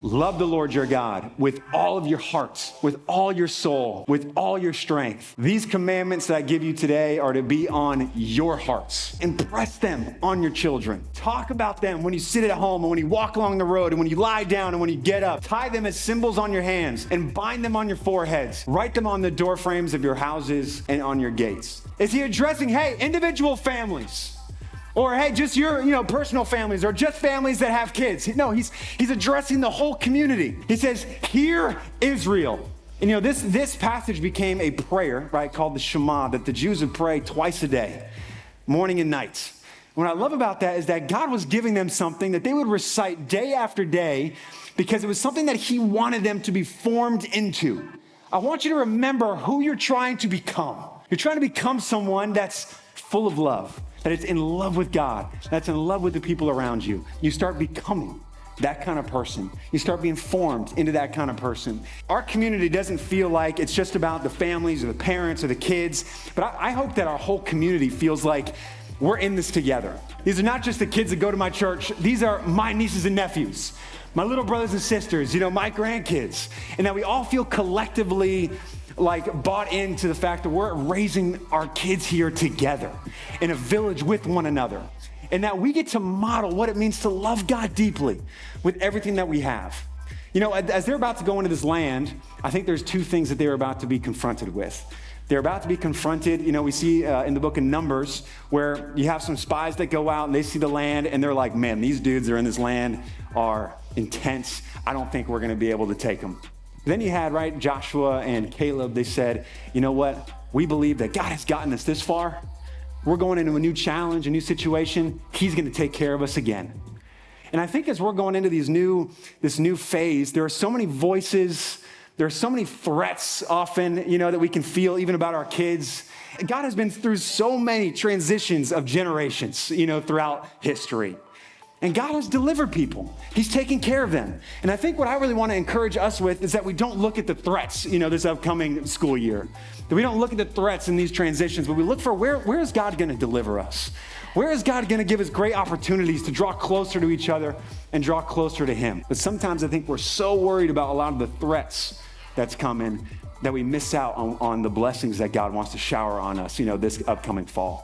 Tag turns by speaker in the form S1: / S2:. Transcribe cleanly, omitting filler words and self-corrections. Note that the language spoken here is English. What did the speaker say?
S1: Love the Lord your God with all of your heart, with all your soul, with all your strength. These commandments that I give you today are to be on your hearts. Impress them on your children. Talk about them when you sit at home and when you walk along the road and when you lie down and when you get up. Tie them as symbols on your hands and bind them on your foreheads. Write them on the door frames of your houses and on your gates. Is he addressing, hey, individual families? Or, hey, just your, personal families, or just families that have kids. No, he's addressing the whole community. He says, hear Israel. And, this passage became a prayer, right, called the Shema, that the Jews would pray twice a day, morning and night. What I love about that is that God was giving them something that they would recite day after day because it was something that he wanted them to be formed into. I want you to remember who you're trying to become. You're trying to become someone that's full of love, that is in love with God, that's in love with the people around you. You start becoming that kind of person. You start being formed into that kind of person. Our community doesn't feel like it's just about the families or the parents or the kids, but I hope that our whole community feels like we're in this together. These are not just the kids that go to my church. These are my nieces and nephews, my little brothers and sisters, my grandkids, and that we all feel collectively bought into the fact that we're raising our kids here together in a village with one another. And that we get to model what it means to love God deeply with everything that we have. As they're about to go into this land, I think there's two things that they're about to be confronted with. They're about to be confronted, we see in the book of Numbers where you have some spies that go out and they see the land and they're like, man, these dudes that are in this land are intense. I don't think we're gonna be able to take them. Then you had, right, Joshua and Caleb. They said, you know what? We believe that God has gotten us this far. We're going into a new challenge, a new situation. He's going to take care of us again. And I think as we're going into this new phase, there are so many voices. There are so many threats often, that we can feel even about our kids. God has been through so many transitions of generations, throughout history. And God has delivered people. He's taking care of them. And I think what I really want to encourage us with is that we don't look at the threats, this upcoming school year. That we don't look at the threats in these transitions, but we look for where is God going to deliver us? Where is God going to give us great opportunities to draw closer to each other and draw closer to him? But sometimes I think we're so worried about a lot of the threats that's coming that we miss out on the blessings that God wants to shower on us, this upcoming fall.